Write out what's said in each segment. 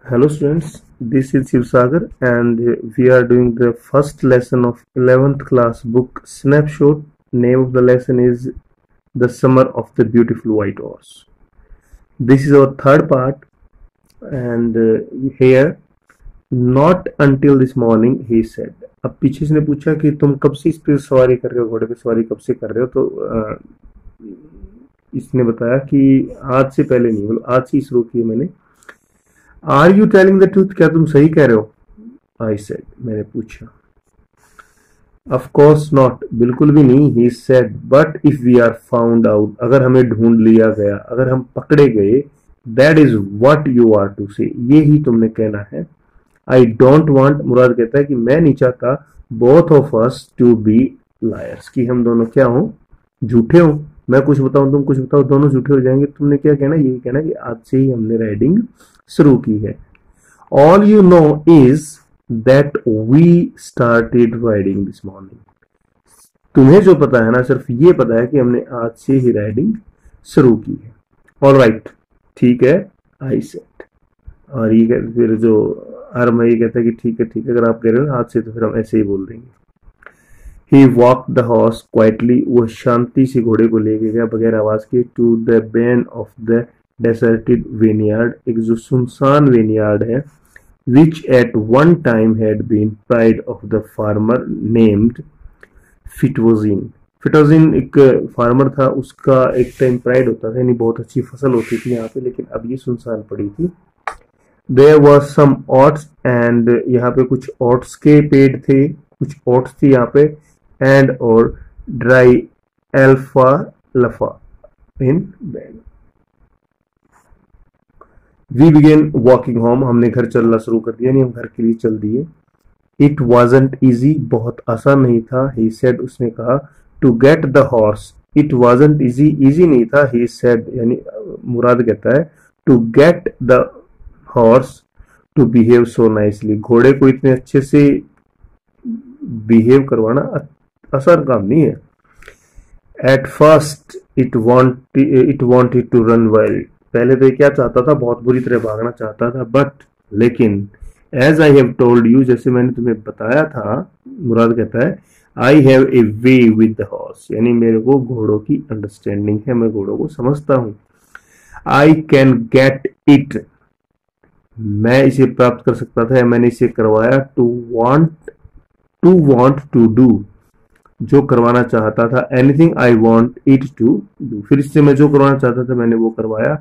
Hello students, this is Shiv Sagar and we are doing the first lesson of 11th class book Snapshot. Name of the lesson is The Summer of the Beautiful White Horse. This is our third part and here not until this morning he said. अब पीछे से ने पूछा कि तुम कब से इस पे सवारी कर रहे हो, घोड़े पे सवारी कब से कर रहे हो, तो इसने बताया कि आज से पहले नहीं, मतलब आज से शुरू की मैंने। Are you telling the truth, क्या तुम सही कह रहे हो? आई सेड, मैंने पूछा। ऑफ कोर्स नॉट, बिल्कुल भी नहीं। He said, but if we are found out, अगर हमें ढूंढ लिया गया, अगर हम पकड़े गए, that is what you are to say, ये ही तुमने कहना है। आई डोंट वांट, मुराद कहता है कि मैं नहीं चाहता, both of us to be liars, कि हम दोनों क्या हों, झूठे हों। मैं कुछ बताऊं तुम कुछ बताओ, दोनों झूठे हो जाएंगे। तुमने क्या कहना, यही कहना कि आज से ही हमने राइडिंग शुरू की है। All you know is that we started riding this morning. तुम्हें जो पता है ना, सिर्फ ये पता है कि हमने आज से ही राइडिंग शुरू की है। ऑल राइट, ठीक है, आई सेड। और ये फिर जो आरम ये कहता है कि ठीक है ठीक है, अगर आप कह रहे हो आज से, तो फिर हम ऐसे ही बोल देंगे। ही वॉक द हॉर्स क्वाइटली, वो शांति से घोड़े को लेके गया बगैर आवाज के, to the bane of the deserted vineyard, एक जो सुनसान वेनयार्ड है, which at one time had been pride of the farmer named फिटवोजिन। फिटवोजिन एक फार्मर था, उसका एक टाइम प्राइड होता था, यानी बहुत अच्छी फसल होती थी यहाँ पे, लेकिन अब ये सुनसान पड़ी थी। There was some oats, and यहाँ पे कुछ ओट्स के पेड़ थे, कुछ ओट्स थी यहाँ पे, and और ड्राई एल्फा लफा in bag. We began walking home, हमने घर चलना शुरू कर दिया, यानी हम घर के लिए चल दिए। इट वॉजंट ईजी, बहुत आसान नहीं था। ही सेड, उसने कहा, to get the horse, it wasn't easy, easy नहीं था। ही सेड, यानी मुराद कहता है, to get the horse to behave so nicely, घोड़े को इतने अच्छे से बिहेव करवाना आसान काम नहीं है। At first it wanted to run wild, पहले तो ये क्या चाहता था, बहुत बुरी तरह भागना चाहता था, बट लेकिन as I have told you, जैसे मैंने तुम्हें बताया था, मुराद कहता है, I have a way with the horse, यानी मेरे को घोड़ों की अंडरस्टैंडिंग है, मैं घोड़ों को समझता हूं। आई कैन गेट इट, मैं इसे प्राप्त कर सकता था, या मैंने इसे करवाया। टू वांट टू डू, जो करवाना चाहता था। Anything I want it to do, फिर इससे मैं जो करवाना चाहता था मैंने वो करवाया।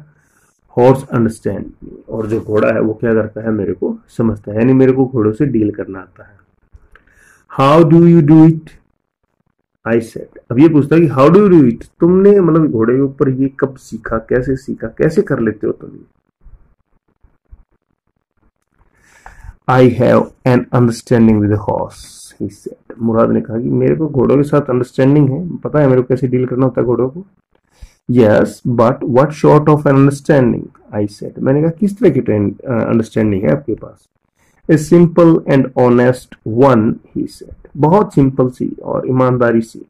हॉर्स अंडरस्टैंड, और जो घोड़ा है वो क्या करता है, मेरे को समझता है, यानी मेरे को घोड़ों से डील करना आता है। How do you do it, I said. अब ये पूछता है कि how do you do it, तुमने मतलब घोड़े के ऊपर ये कब सीखा, कैसे कर लेते हो तुम ये? I have an understanding with horse, he said. Mourad ने कहा कि मेरे को घोड़ों के साथ अंडरस्टैंडिंग है, पता है मेरे को कैसे डील करना होता है घोड़ों को। Yes, but what sort of an understanding? I said. मैंने कहा किस तरह की अंडरस्टैंडिंग है आपके पास? A simple and honest one, he said. बहुत सिंपल सी और ईमानदारी सी।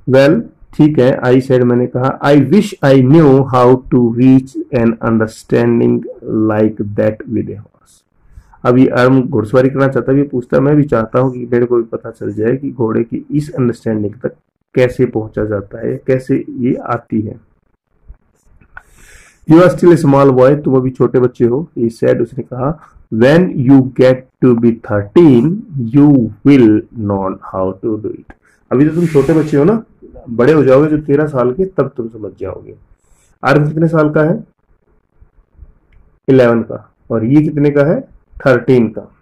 Well, ठीक है, I said, मैंने कहा, I wish I knew how to reach an understanding like that with a horse. अब ये अर्म घुड़सवारी करना चाहता है, ये पूछता है, मैं भी चाहता हूँ कि मेरे को भी पता चल जाए कि घोड़े की इस अंडरस्टैंडिंग तक कैसे पहुंचा जाता है, कैसे ये आती है। You are still a small boy, तुम अभी छोटे बच्चे हो। ही सेड, उसने कहा, when you get to be 13 you will know how to do it. अभी तो तुम छोटे बच्चे हो ना, बड़े हो जाओगे जो 13 साल के, तब तुम समझ जाओगे। आर्म कितने साल का है? 11 का। और ये कितने का है? 13 का।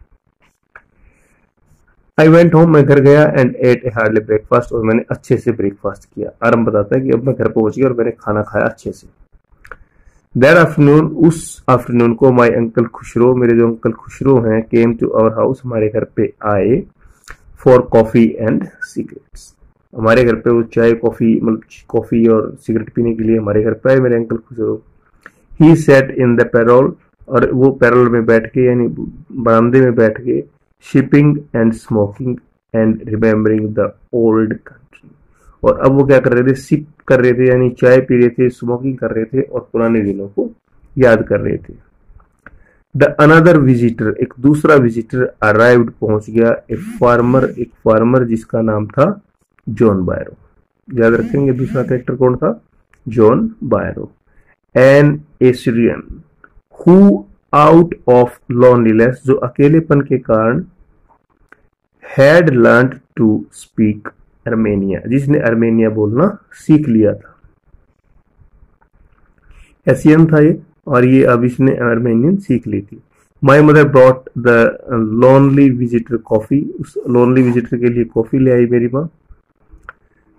आई वेंट होम, मैं घर गया, and ate a hardly breakfast, और मैंने अच्छे से ब्रेकफास्ट किया। आरम बताता है कि अब मैं घर पहुंच गया और मैंने खाना खाया अच्छे से। दैट आफ्टरनून, उस आफ्टरनून को, माई अंकल खुशरो, मेरे जो अंकल खुशरो हैं, केम टू आवर हाउस, हमारे घर पे आए, फॉर कॉफी एंड सिगरेट्स। हमारे घर पे वो चाय कॉफी, मतलब कॉफी और सिगरेट पीने के लिए हमारे घर पे आए मेरे uncle Khosrove. He sat in the parlour, और वो पैरोल में बैठ के, यानी बरामदे में बैठ के, shipping and smoking and remembering the old country, और अब वो क्या कर रहे थे, सिप कर रहे थे, यानी चाय पी रहे थे, स्मोकिंग कर रहे थे, और पुराने दिनों को याद कर रहे थे। द अनदर विजिटर, एक दूसरा विजिटर अराइव्ड, पहुंच गया, एक फार्मर जिसका नाम था जॉन बायरो। याद रखेंगे दूसरा कैरेक्टर कौन था, John Byro. An Assyrian who out of loneliness, जो अकेलेपन के कारण had learn to speak Armenia, जिसने अर्मेनिया बोलना सीख लिया था। एशियन था ये, और ये अब इसने अर्मेनियन सीख ली थी। My mother brought the lonely visitor coffee, उस लोनली विजिटर के लिए कॉफी ले आई मेरी माँ।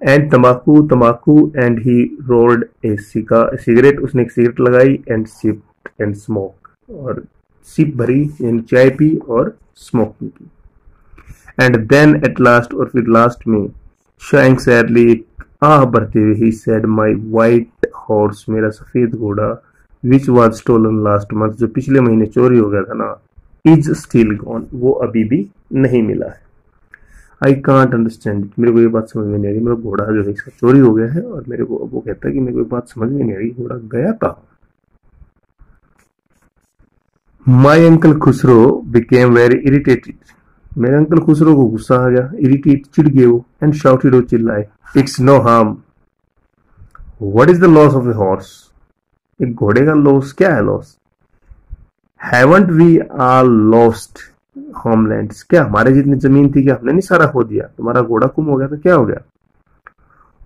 एंड तम्बाकू and he rolled A cigarette, उसने एक सिगरेट लगाई। एंड सिप्ड एंड स्मोक, और सिप भरी यानी चाय पी और स्मोकिंग की। एंड देन एट लास्ट, और फिर लास्ट में शाइंग सैडली, आह भरते हुए, he said my white horse, मेरा सफेद घोड़ा, which was stolen last month, जो पिछले महीने चोरी हो गया था ना, इज स्टिल गॉन, वो अभी भी नहीं मिला है। आई कांट अंडरस्टैंड इट, मेरे को ये बात समझ में नहीं आ रही, मेरा घोड़ा जो है इसका चोरी हो गया है, और मेरे को वो कहता है कि मेरे को ये बात समझ में नहीं आ रही, घोड़ा गया कहाँ। माई uncle Khusro became very irritated, मेरे अंकल खुसरो को गुस्सा आ गया, इरिटेट, चिढ़ गए वो। एंड शाउटेड, वो चिल्लाए, it's no harm, what is the loss of a horse, एक घोड़े का लॉस क्या है, loss. Haven't we all lost homelands, क्या हमारे जितनी जमीन थी क्या हमने नहीं सारा खो दिया, तुम्हारा घोड़ा गुम हो गया तो क्या हो गया।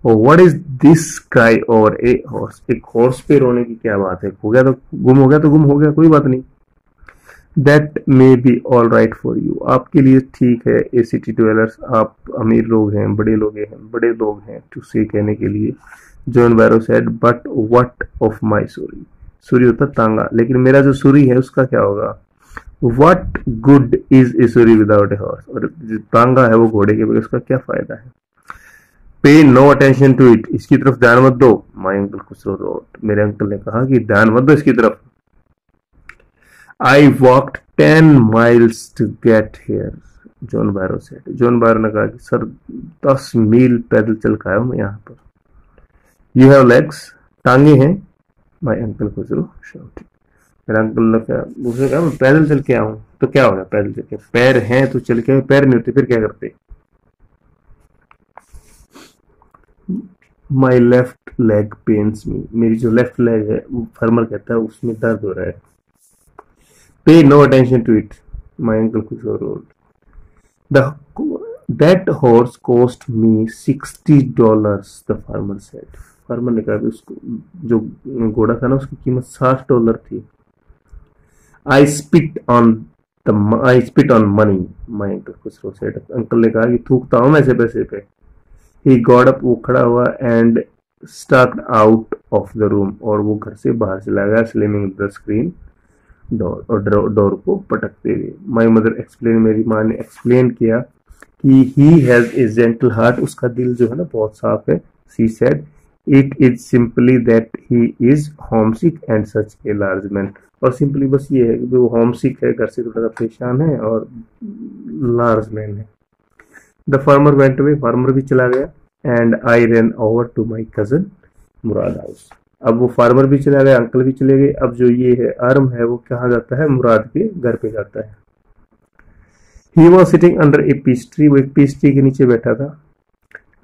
और what is this cry over A horse, एक हॉर्स पे रोने की क्या बात है, हो गया तो गुम हो गया तो गुम हो गया, कोई बात नहीं। That may be all right for you, आपके लिए ठीक है। ए सिटी ड्वेलर्स, आप अमीर लोग हैं, बड़े लोग हैं टू से, कहने के लिए। John Byro said, but what of my surrey, surrey होता तांगा, लेकिन मेरा जो सूरी है उसका क्या होगा। What good is a Suri without a horse, और जो तांगा है वो घोड़े के बगैर उसका क्या फायदा है। पे नो अटेंशन टू इट, इसकी तरफ ध्यान मत दो। माई अंकल खुसरो रोड, मेरे अंकल ने कहा कि ध्यान मत दो इसकी तरफ। I walked 10 miles to get here, John Byro said, John Byro ने कहा कि सर 10 मील पैदल चल कर आया हूं मैं यहाँ पर। You have legs, टांगे हैं। My uncle खुसरो shouted, मेरा अंकल ने कहा, उसने कहा मैं पैदल चल के आया हूं, तो क्या हो गया पैदल चल के, पैर हैं तो चल के, पैर नहीं होते फिर क्या करते। My left leg pains me, मेरी जो लेफ्ट लेग है वो फार्मर कहता है उसमें दर्द हो रहा है। Pay no attention to it, my uncle Kushor roared. That horse cost me $60, the farmer said. Farmer ने कहा कि उसको जो घोड़ा था ना उसकी कीमत $60 थी। I spit on money, my uncle Kushor said. Uncle ने कहा कि थूकता हूं मैं ऐसे पैसे पे। He got up, वो खड़ा हुआ, and stalked out of the room, और वो घर से बाहर चला गया, slamming the screen डोर, और डोर को पटकते हुए। माई मदर एक्सप्लेन, मेरी माँ ने एक्सप्लेन किया कि he has a gentle heart, उसका दिल जो है ना बहुत साफ है। She said, it is simply that he is homesick and such a large man, और सिंपली बस ये है कि वो होमसिक है, घर से थोड़ा सा परेशान है और लार्ज मैन है। The farmer went away, farmer भी चला गया। And I run over to my cousin Murad house, अब वो फार्मर भी चला गया, अंकल भी चले गए। अब जो ये है आर्म है वो कहाँ जाता है, मुराद के घर पे जाता है। He was sitting under a peach tree, वो एक पीस ट्री के नीचे बैठा था।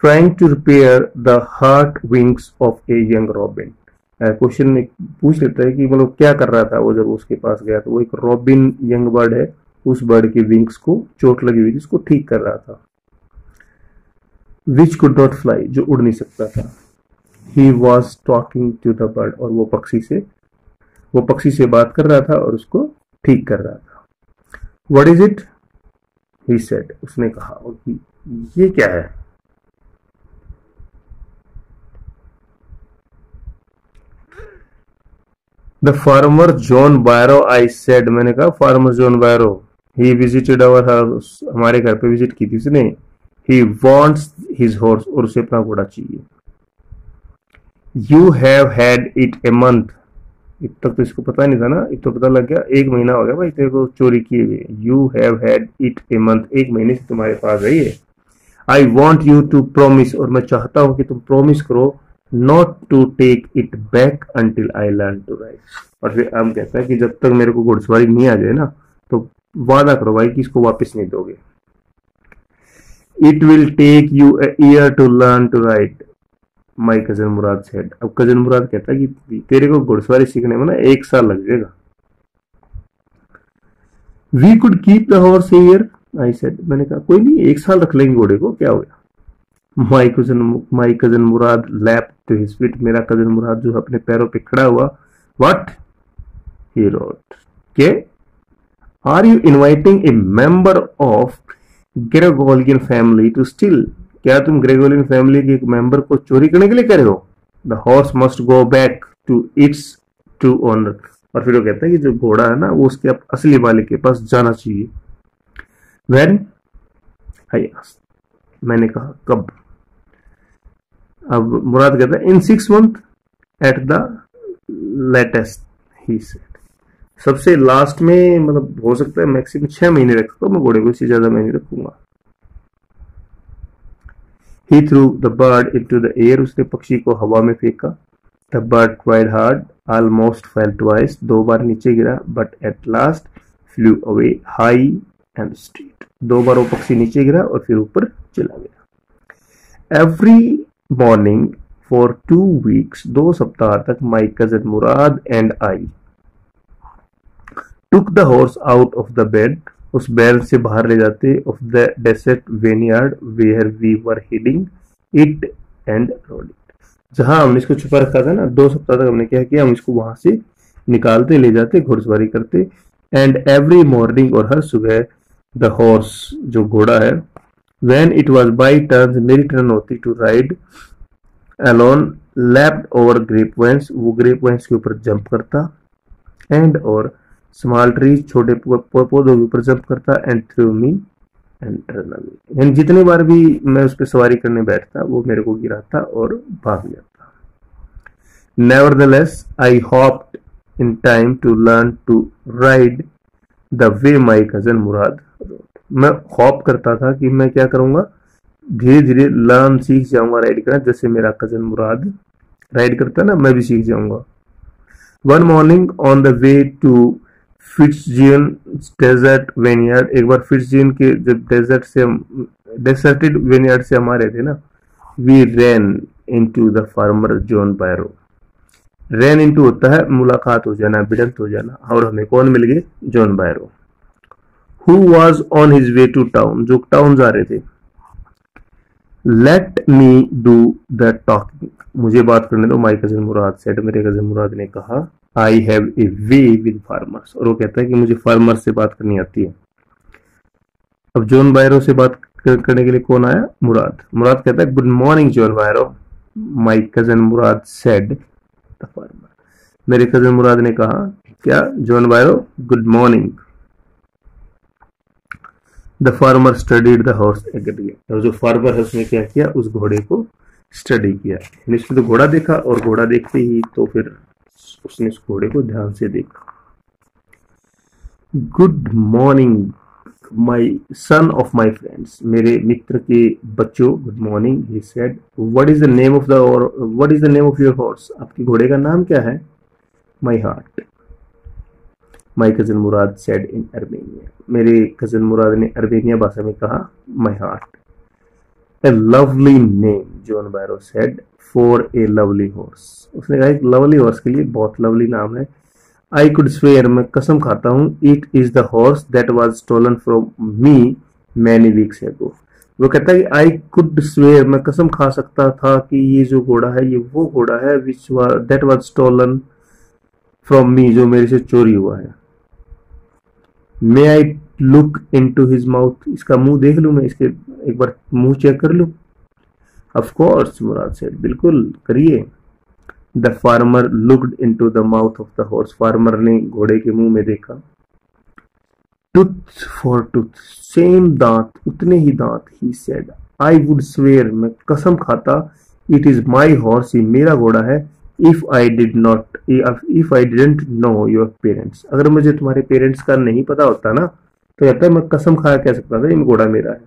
Trying to repair the hurt wings of a young robin, question में पूछ लेता है कि मतलब क्या कर रहा था वो जब उसके पास गया, तो वो एक रॉबिन यंग बर्ड है, उस बर्ड के विंग्स को चोट लगी हुई थी, उसको ठीक कर रहा था। विच कुड नॉट फ्लाई, जो उड़ नहीं सकता था। He was talking to the bird, और वो पक्षी से बात कर रहा था और उसको ठीक कर रहा था। What is it? He said, उसने कहा, कि ये क्या है। The farmer John Barrow, I said, मैंने कहा farmer John Byro. He visited our house, हमारे घर पे विजिट की थी उसने। He wants his horse, और उसे अपना घोड़ा चाहिए। You have had it a month, अब तक तो इसको पता नहीं था ना, अब तो पता लग गया, 1 महीना हो गया भाई तेरे को चोरी किए हुए। You have had it a month, 1 महीने से तुम्हारे पास है ये। I want you to promise, और मैं चाहता हूं कि तुम प्रॉमिस करो not to take it back until I learn to ride. और फिर अब कहता है कि जब तक मेरे को घुड़सवारी नहीं आ जाए ना, तो वादा करो भाई कि इसको वापस नहीं दोगे। It will take you a year to learn to ride, my cousin Murad said. अब कजन मुराद कहता है कि तेरे को घुड़सवारी सीखने में ना 1 साल लग जाएगा। We could keep the horse year, I said. मैंने कहा कोई नहीं, 1 साल रख लेंगे घोड़े को, क्या हो गया। My cousin Mourad leap to his feet, मेरा कजन मुराद जो अपने पैरों पे खड़ा हुआ। व्हाट, ही रोट, के are you inviting a member of Garoghlanian family to steal, क्या तुम ग्रेगोलियन फैमिली के एक मेंबर को चोरी करने के लिए कह रहे हो। The horse must go back to its true owner. और फिर वो कहता है कि जो घोड़ा है ना वो उसके असली मालिक के पास जाना चाहिए। व्हेन, आई आस्क्ड, मैंने कहा कब। अब मुराद कहता है इन 6 months at the latest, he said. सबसे लास्ट में, मतलब हो सकता है मैक्सिमम 6 महीने रख सकता हूं मैं घोड़े को, इससे ज्यादा मैं नहीं रखूंगा। He threw the bird into the air, उसने पक्षी को हवा में फेंका। The bird tried hard, almost fell twice, 2 बार नीचे गिरा, but at last flew away high and straight, 2 बार वो पक्षी नीचे गिरा और फिर ऊपर चला गया। Every morning for 2 weeks, 2 सप्ताह तक my cousin Murad and I took the horse out of the bed, उस बैल से बाहर ले जाते, of the desert vineyard where we were hiding it and rode it, जहां हमने इसको छुपा रखा था ना। 2 सप्ताह तक हमने क्या किया, हम इसको वहां से निकालते, ले जाते, घुड़सवारी करते। एंड एवरी मॉर्निंग, और हर सुबह, द हॉर्स जो घोड़ा है, when it was by turn, मेरी टर्न होती to ride alone, leaped over grape vines, वो ग्रेप वाइन्स के ऊपर जंप करता, एंड और स्मॉल ट्रीज, छोटे पौधों के ऊपर जंप करता, and through me and run away, and जितनी बार भी मैं उस पर सवारी करने बैठता वो मेरे को गिराता और भाग जाता। Nevertheless I hoped in time to learn to ride the way my cousin Murad rode, मैं हॉप करता था कि मैं क्या करूंगा, धीरे धीरे लर्न, सीख जाऊंगा राइड करना, जैसे मेरा कजन मुराद राइड करता ना, मैं भी सीख जाऊंगा। One morning on the way to Fetvajian desert vineyard, एक बार फिट्जजीन के जब डेजर्टेड वेनियार्ड से हम आ रहे थे ना, we ran into the farmer John Byro. Ran into होता है मुलाकात हो जाना, भिड़ंत हो जाना, और हमें कौन मिल गए, John Byro. Who was on his way to town, जो टाउन जा रहे थे। Let me do the talking, मुझे बात करने दो, माई कजन मुराद सेड, मेरे कजन मुराद ने कहा। I have a way with farmers, और वो कहता है कि मुझे फार्मर से बात करनी आती है। अब जॉन बायरो से बात करने के लिए कौन आया, मुराद। मुराद कहता है good morning John Byro, my cousin Murad said the farmer, मेरे कजन मुराद ने कहा, क्या John बायरो, good morning. The farmer studied the horse again, और जो फार्मर है उसने क्या किया, उस घोड़े को स्टडी किया। उसने तो घोड़ा देखा, और घोड़ा देखते ही तो फिर उसने उस घोड़े को ध्यान से देखा। Good morning my son of my friends, मेरे मित्र के बच्चों, good morning. He said what is the name of your horse, आपके घोड़े का नाम क्या है। My heart, my cousin Murad said in Armenia, मेरे कजन मुराद ने अर्मेनिया भाषा में कहा, my heart. A lovely name, John बायरो said, for a lovely horse, उसने कहा एक लवली हॉर्स के लिए बहुत लवली नाम है। I could swear, मैं कसम खाता हूँ, it is the horse that was stolen from me many weeks ago, वो कहता है कि I could swear, मैं कसम खा सकता था कि ये जो घोड़ा है ये वो घोड़ा है that was stolen from me, जो मेरे से चोरी हुआ है। May I look into his mouth, इसका मुंह देख लूं मैं, इसके एक बार मुंह चेक कर लूं। Of course, मुराद सेड, बिल्कुल करिए। The farmer looked into the mouth of the horse, farmer ने घोड़े के मुंह में देखा। Tooth for tooth, same दांत, उतने ही दांत। He said, I would swear, मैं कसम खाता, it is my horse, ये मेरा घोड़ा है। If I didn't know your parents, अगर मुझे तुम्हारे पेरेंट्स का नहीं पता होता ना, तो कहता है मैं कसम खाया कह सकता था ये घोड़ा मेरा है।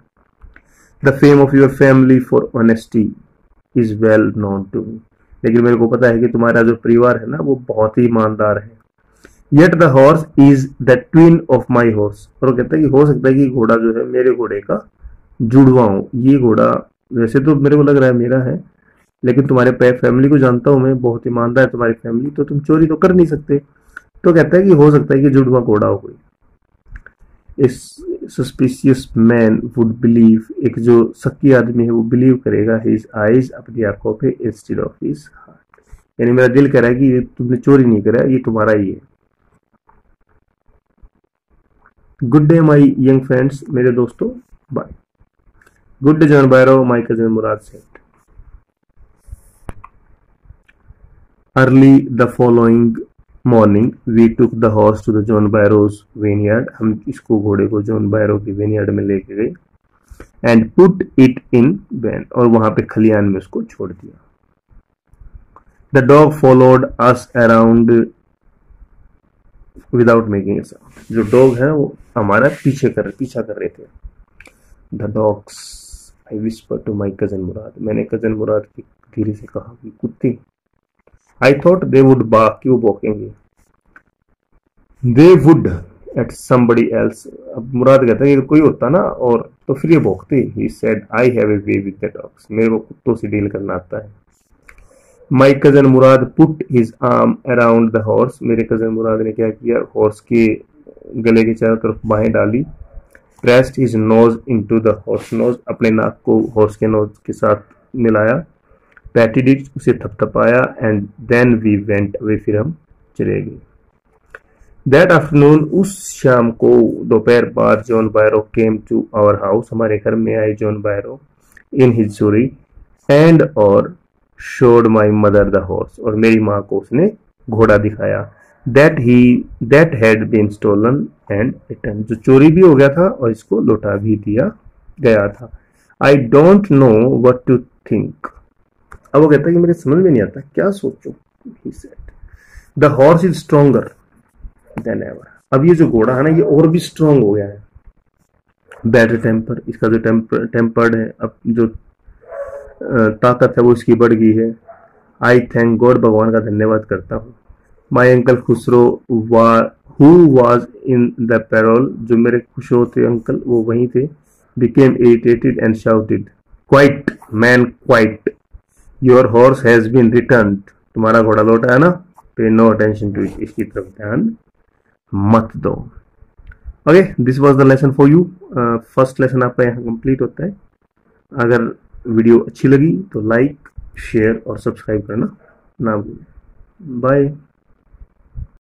The fame of your family for honesty is well known to me, लेकिन मेरे को पता है कि तुम्हारा जो परिवार है ना वो बहुत ही ईमानदार है। Yet the horse is the twin of my horse, और वो कहता है कि हो सकता है कि घोड़ा जो है मेरे घोड़े का जुड़वा हो। ये घोड़ा वैसे तो मेरे को लग रहा है मेरा है, लेकिन तुम्हारे फैमिली को जानता हूं मैं, बहुत ईमानदार है तुम्हारी फैमिली, तो तुम चोरी तो कर नहीं सकते। तो कहता है कि हो सकता है कि जुड़वा घोड़ा हो कोई। इस सस्पिशियस मैन वुड बिलीव, एक जो शक्की आदमी है वो बिलीव करेगा हिज आईज अपनी आंखों पे इंस्टेड ऑफ हिज हार्ट, यानी मेरा दिल कह रहा है कि ये तुमने चोरी नहीं करा, ये तुम्हारा ही है। Good day my young friends, मेरे दोस्तों, bye. Good day John Byro, my cousin Mourad said. Early the following morning we took the horse to the John Byro's vineyard, हम इसको घोड़े को जॉन बायरो की वेनयार्ड में लेके गए। And put it in van, और वहां पे खलियान में उसको छोड़ दिया। The dog followed us around without making a sound, जो डॉग है वो हमारा पीछा कर रहे थे। The dogs I whisper to my cousin Mourad, मैंने कजन मुराद की धीरे से कहा कि कुत्ते। I thought they would bark, कि वो भौंकेंगे। They would eat somebody else, अब मुराद कहता है कि कोई होता ना और तो फिर ये भौंकते। He said I have a way with the dogs, मेरे को कुत्तों से डील करना आता है। My cousin Mourad put his arm around the horse, मेरे कजन मुराद ने क्या किया, हॉर्स के गले के चारों तरफ बाहें डाली। Pressed his nose into the horse nose, अपने नाक को हॉर्स के नोज के साथ मिलाया। पैटेड इट, उसे थपथपाया। And then we went away, फिर हम चले गए। दैट आफ्टरनून, उस शाम को, दोपहर बाद, John Byro came to our house, हमारे घर में आए John Byro in his surrey and और showed my mother the horse, और मेरी माँ को उसने घोड़ा दिखाया। That had been stolen and return, जो चोरी भी हो गया था और इसको लौटा भी दिया गया था। I don't know what to think, अब वो कहता है कि मेरे समझ में नहीं आता क्या सोचूं। He said the horse is stronger than ever, अब ये जो घोड़ा है ना ये और भी स्ट्रॉन्ग हो गया है। बेटर टेम्पर, इसका जो टेम्पर्ड है, अब जो ताकत है वो इसकी बढ़ गई है। आई थैंक गॉड, भगवान का धन्यवाद करता हूँ। My uncle Khosrove who was in the parlour, जो मेरे खुशरो थे अंकल वो वहीं थे। Became irritated and shouted, quiet man quiet, your horse has been returned, तुम्हारा घोड़ा लौटा है ना, पे नो अटेंशन टू इट, इसकी तरफ ध्यान मत दो। Okay, this was the lesson for you. First lesson आपका यहाँ कंप्लीट होता है। अगर वीडियो अच्छी लगी तो लाइक, शेयर और सब्सक्राइब करना ना भूलें। बाय।